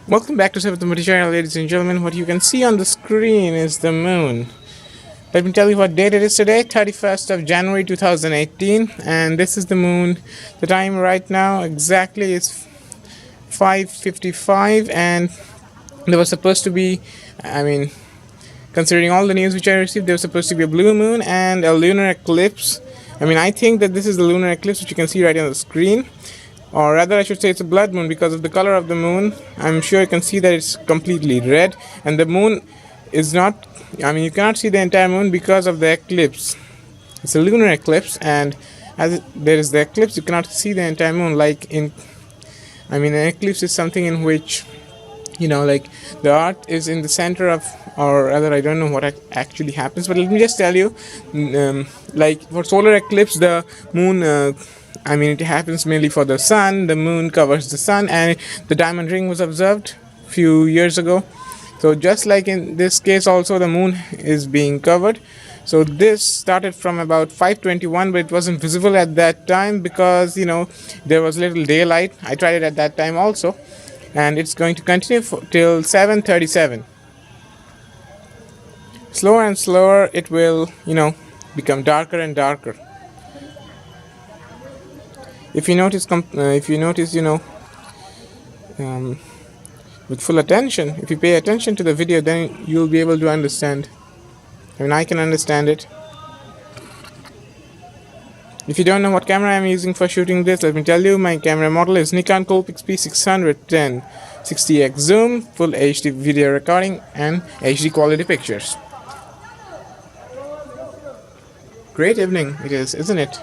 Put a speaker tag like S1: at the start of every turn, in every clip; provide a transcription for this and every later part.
S1: Welcome back to Seventh Channel, ladies and gentlemen. What you can see on the screen is the moon. Let me tell you what date it is today, 31st of January 2018, and this is the moon. The time right now exactly is 5:55, and there was supposed to be, considering all the news which I received, there was supposed to be a blue moon and a lunar eclipse. I think that this is the lunar eclipse, which you can see right on the screen. Or rather, I should say it's a blood moon because of the color of the moon. I'm sure you can see that it's completely red, and the moon is not, you cannot see the entire moon because of the eclipse. It's a lunar eclipse, and as there is the eclipse, you cannot see the entire moon. An eclipse is something in which, the earth is in the center of, or rather, I don't know what actually happens, but let me just tell you, for solar eclipse, the moon, it happens mainly for the sun. The moon covers the sun, and the diamond ring was observed a few years ago. So just like in this case also, the moon is being covered. So this started from about 5:21, but it wasn't visible at that time because there was little daylight. I tried it at that time also, and it's going to continue till 7:37. Slower and slower it will become darker and darker. If you notice, with full attention, if you pay attention to the video, then you'll be able to understand. I can understand it. If you don't know what camera I'm using for shooting this, let me tell you, my camera model is Nikon Coolpix P610, 60x zoom, full HD video recording, and HD quality pictures. Great evening it is, isn't it?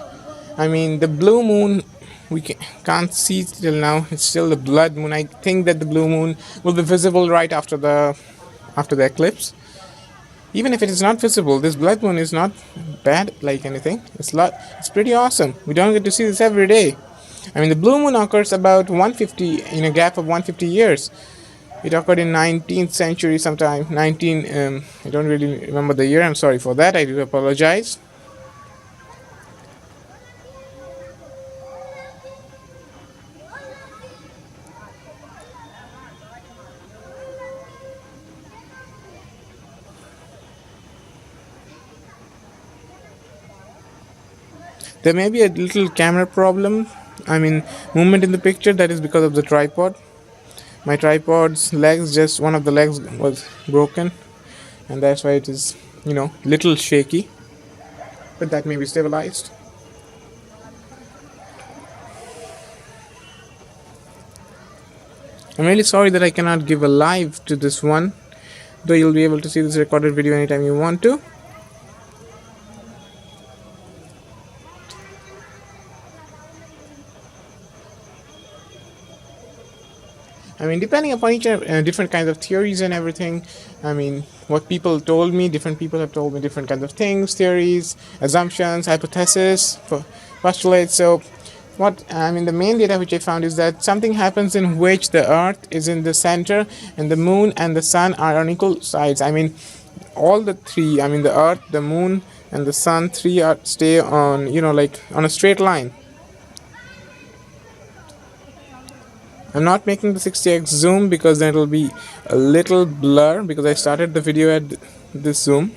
S1: The blue moon, we can't see till now. It's still the blood moon. I think that the blue moon will be visible right after the eclipse. Even if it is not visible, this blood moon is not bad like anything. It's pretty awesome. We don't get to see this every day. The blue moon occurs about 150 in a gap of 150 years. It occurred in 19th century sometime. I don't really remember the year. I'm sorry for that. I do apologize. There may be a little camera problem, movement in the picture. That is because of the tripod. My tripod's legs, just one of the legs was broken, and that's why it is, little shaky. But that may be stabilized. I'm really sorry that I cannot give a live to this one, though you'll be able to see this recorded video anytime you want to. Depending upon each different kinds of theories and everything, what people told me, different people have told me different kinds of things, theories, assumptions, hypotheses, postulates. So, the main data which I found is that something happens in which the Earth is in the center and the Moon and the Sun are on equal sides. All the three, the Earth, the Moon, and the Sun, stay on, on a straight line. I'm not making the 60x zoom because then it will be a little blur because I started the video at this zoom.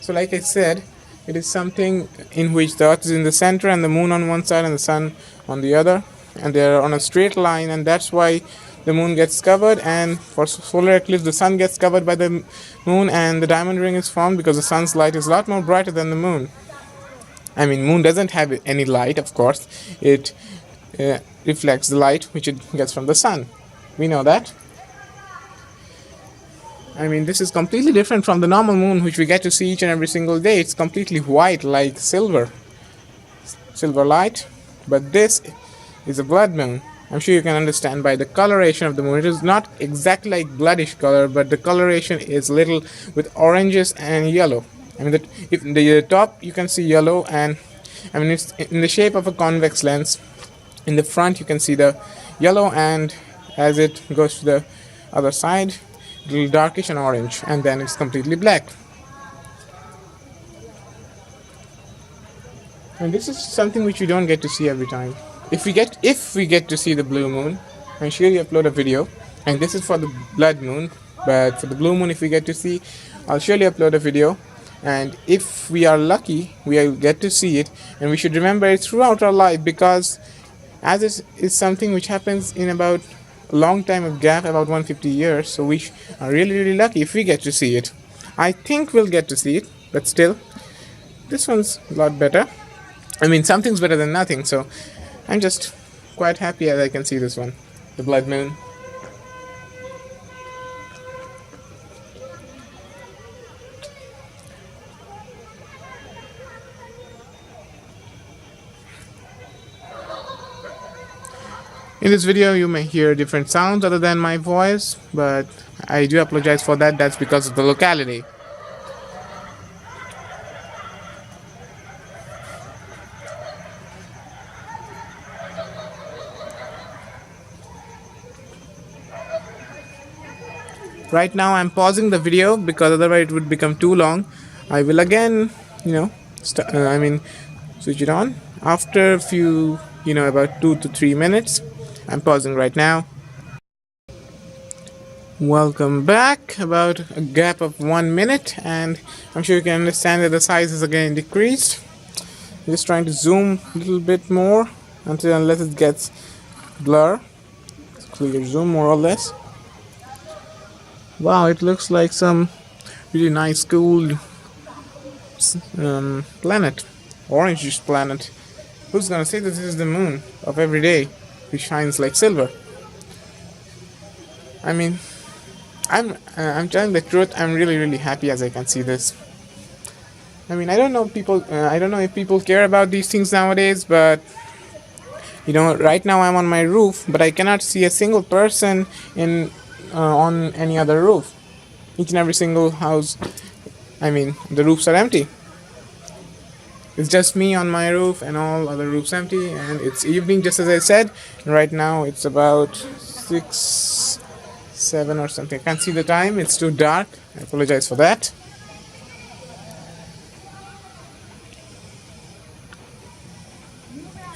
S1: So like I said, it is something in which the Earth is in the center and the Moon on one side and the Sun on the other, and they are on a straight line, and that's why the Moon gets covered, and for solar eclipse the Sun gets covered by the Moon and the diamond ring is formed because the Sun's light is a lot more brighter than the Moon. Moon doesn't have any light, of course. It reflects the light which it gets from the sun. We know that. This is completely different from the normal moon which we get to see each and every single day. It's completely white like silver light, but this is a blood moon. I'm sure you can understand by the coloration of the moon. It is not exactly like bloodish color, but the coloration is little with oranges and yellow. If the top you can see yellow, and it's in the shape of a convex lens. In the front you can see the yellow, and as it goes to the other side, a little darkish and orange, and then it's completely black. And this is something which we don't get to see every time. If we get to see the blue moon, and surely upload a video. And this is for the blood moon, but for the blue moon, if we get to see, I'll surely upload a video. And if we are lucky, we'll get to see it, and we should remember it throughout our life, because as it is something which happens in about a long time of gap, about 150 years, so we are really lucky if we get to see it. I think we'll get to see it, but still, this one's a lot better. I mean, something's better than nothing, so I'm just quite happy as I can see this one, the blood moon. In this video you may hear different sounds other than my voice, but I do apologize for that. That's because of the locality. Right now I'm pausing the video because otherwise it would become too long. I will again, switch it on after a few, about 2 to 3 minutes. I'm pausing right now. Welcome back. About a gap of 1 minute, and I'm sure you can understand that the size is again decreased. I'm just trying to zoom a little bit more unless it gets blur. It's clear zoom more or less. Wow, it looks like some really nice cool planet, orangish planet. Who's gonna say that this is the moon of every day, which shines like silver? I mean, I'm telling the truth. I'm really happy as I can see this. I mean, I don't know if people care about these things nowadays, but right now I'm on my roof, but I cannot see a single person on any other roof. Each and every single house, the roofs are empty. It's just me on my roof and all other roofs empty, and it's evening just as I said. Right now it's about 6, 7 or something. I can't see the time, it's too dark. I apologize for that.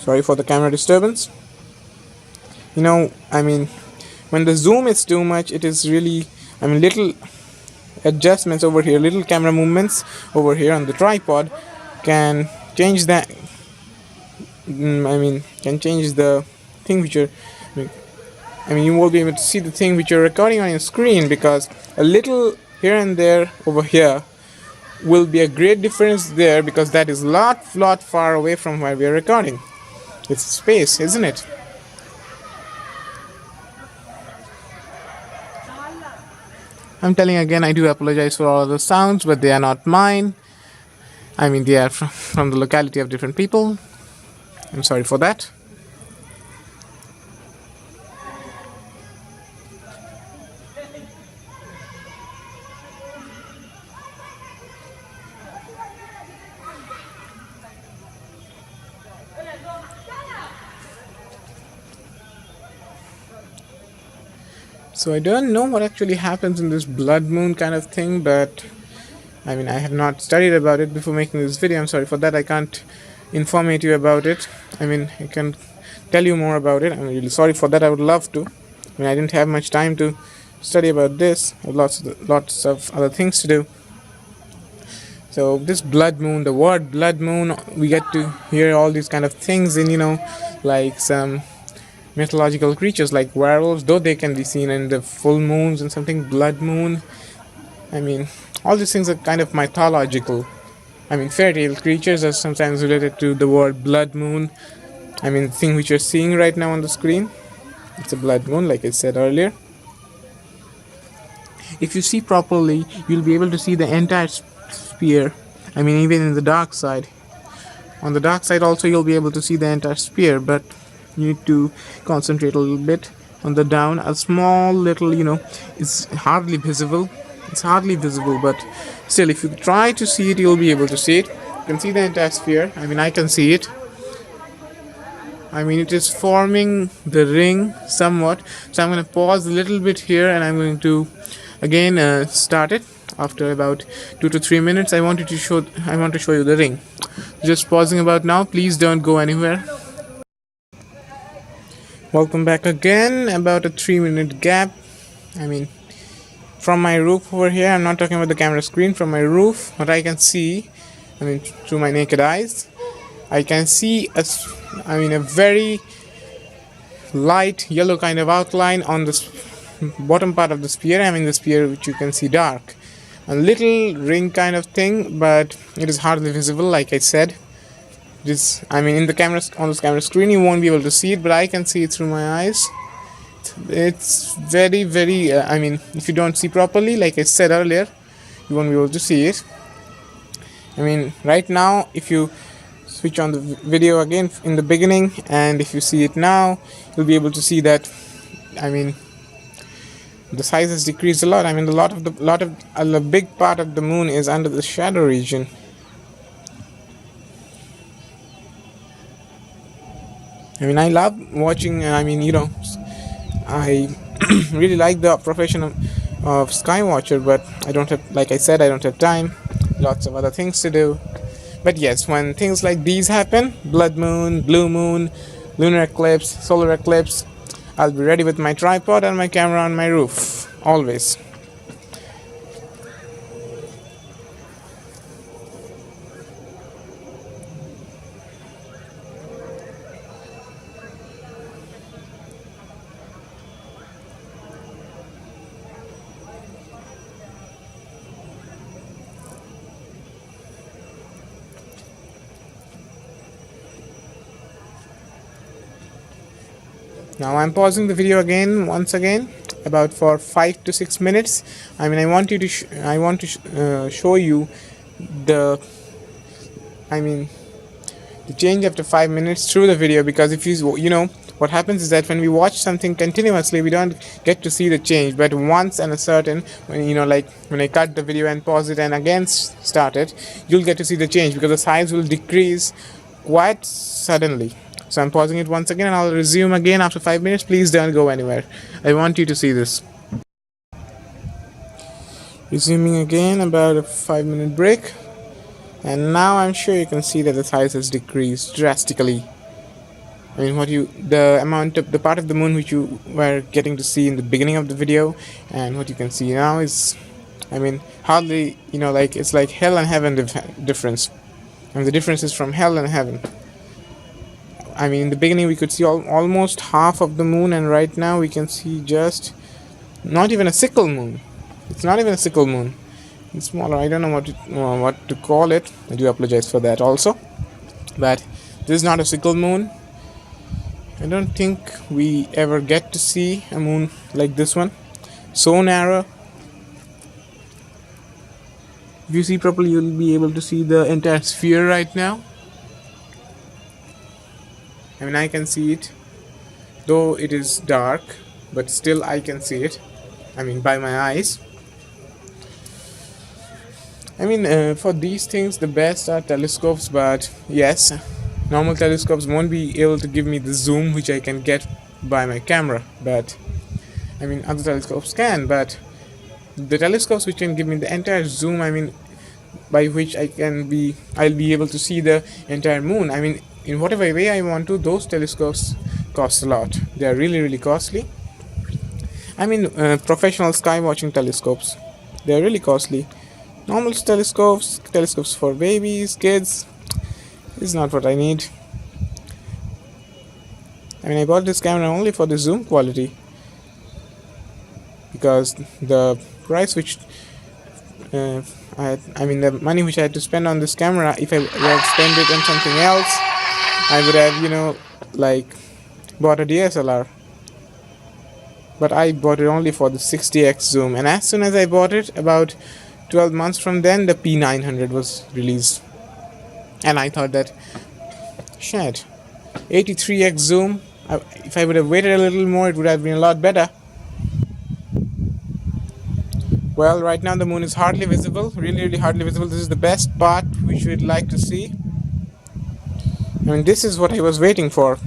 S1: Sorry for the camera disturbance. When the zoom is too much, it is really, little adjustments over here, little camera movements over here on the tripod can change that. Can change the thing which you won't be able to see the thing which you're recording on your screen, because a little here and there over here will be a great difference there, because that is lot far away from where we are recording. It's space, isn't it? I'm telling again, I do apologize for all of the sounds, but they are not mine. They are from the locality of different people. I'm sorry for that. So I don't know what actually happens in this blood moon kind of thing, but I have not studied about it before making this video. I'm sorry for that. I can't inform you about it. I can tell you more about it. I'm really sorry for that. I would love to. I didn't have much time to study about this. I have lots of other things to do. So this blood moon, the word blood moon, we get to hear all these kind of things in, like some mythological creatures like werewolves, though they can be seen in the full moons and something. Blood moon, all these things are kind of mythological. Fairy tale creatures are sometimes related to the word blood moon. The thing which you're seeing right now on the screen, it's a blood moon, like I said earlier. If you see properly, you'll be able to see the entire sphere. Even in the dark side. On the dark side also you'll be able to see the entire sphere, but you need to concentrate a little bit on the down. A small little, it's hardly visible. But still, if you try to see it, you'll be able to see it. You can see the entire sphere. I can see it. It is forming the ring somewhat. So I'm going to pause a little bit here, and I'm going to again start it after about 2 to 3 minutes. I want to show you the ring. Just pausing about now. Please don't go anywhere. Welcome back again. About a 3-minute gap. I mean, from my roof over here, I'm not talking about the camera screen, from my roof, what I can see, I mean, through my naked eyes, I can see a very light yellow kind of outline on the bottom part of the sphere. I mean, the sphere which you can see dark. A little ring kind of thing, but it is hardly visible, like I said. This, I mean, in the camera, on this camera screen, you won't be able to see it, but I can see it through my eyes. It's very, very, I mean, if you don't see properly, like I said earlier, you won't be able to see it. I mean, right now, if you switch on the video again in the beginning, and if you see it now, you'll be able to see that, I mean, the size has decreased a lot. I mean, a big part of the moon is under the shadow region. I mean, I love watching, I mean, you know, I really like the profession of sky watcher, but I don't have, like I said, I don't have time, lots of other things to do. But yes, when things like these happen, blood moon, blue moon, lunar eclipse, solar eclipse, I'll be ready with my tripod and my camera on my roof, always. Now I'm pausing the video again, once again, about for 5 to 6 minutes. I mean, I want to show you the, I mean, the change after 5 minutes through the video, because if you know, what happens is that when we watch something continuously, we don't get to see the change. But once and a certain, when you know, like when I cut the video and pause it and again start it, you'll get to see the change, because the size will decrease quite suddenly. So I'm pausing it once again, and I'll resume again after 5 minutes. Please don't go anywhere. I want you to see this. Resuming again, about a 5-minute break. And now I'm sure you can see that the size has decreased drastically. I mean, the part of the moon which you were getting to see in the beginning of the video, and what you can see now is, I mean, hardly, you know, like it's like hell and heaven difference. And the difference is from hell and heaven. I mean, in the beginning we could see almost half of the moon, and right now we can see just not even a sickle moon. It's not even a sickle moon. It's smaller. I don't know what to call it. I do apologize for that also. But this is not a sickle moon. I don't think we ever get to see a moon like this one. So narrow. If you see properly, you'll be able to see the entire sphere right now. I mean, I can see it, though it is dark, but still I can see it. I mean, by my eyes. I mean, for these things, the best are telescopes, but yes, normal telescopes won't be able to give me the zoom which I can get by my camera. But, I mean, other telescopes can, but the telescopes which can give me the entire zoom, I mean, by which I'll be able to see the entire moon. I mean, in whatever way I want to, those telescopes cost a lot. They are really, really costly. I mean, professional sky watching telescopes, they are really costly. Normal telescopes for babies, kids, is not what I need. I mean, I bought this camera only for the zoom quality, because the price which the money which I had to spend on this camera, if I would have spent it on something else, I would have, you know, like bought a DSLR. But I bought it only for the 60x zoom, and as soon as I bought it, about 12 months from then, the P900 was released, and I thought that, shit, 83x zoom, if I would have waited a little more, it would have been a lot better. Well, right now the moon is hardly visible, really, really hardly visible. This is the best part which we'd like to see. I mean, this is what I was waiting for.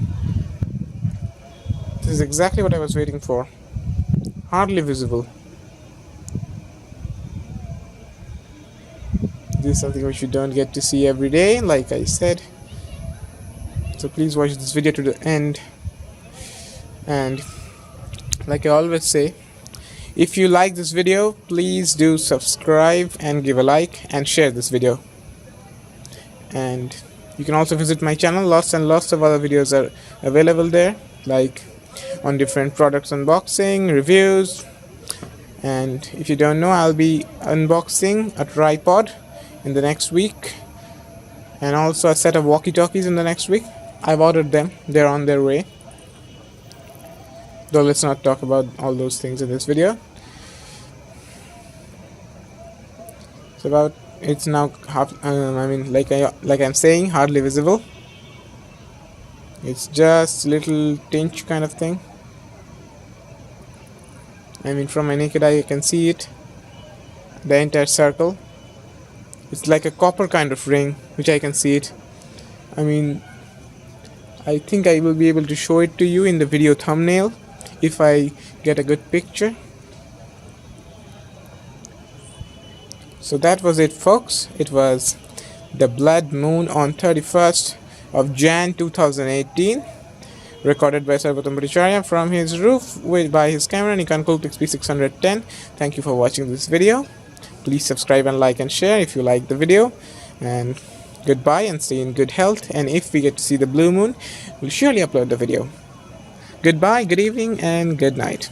S1: This is exactly what I was waiting for. Hardly visible. This is something which you don't get to see every day, like I said. So please watch this video to the end. And like I always say, if you like this video, please do subscribe and give a like and share this video. And you can also visit my channel. Lots and lots of other videos are available there, like on different products unboxing, reviews. And if you don't know, I'll be unboxing a tripod in the next week, and also a set of walkie-talkies in the next week. I've ordered them, they're on their way. Though let's not talk about all those things in this video. It's now like I'm saying, hardly visible. It's just little tinge kind of thing. From my naked eye you can see it, the entire circle. It's like a copper kind of ring, which I can see it. I think I will be able to show it to you in the video thumbnail if I get a good picture. So that was it, folks. It was the blood moon on 31st of Jan 2018, recorded by Sarvatam Bhattacharya from his roof by his camera Nikon Coolpix P610. Thank you for watching this video. Please subscribe and like and share if you like the video. And goodbye and stay in good health. And if we get to see the blue moon, we'll surely upload the video. Goodbye, good evening, and good night.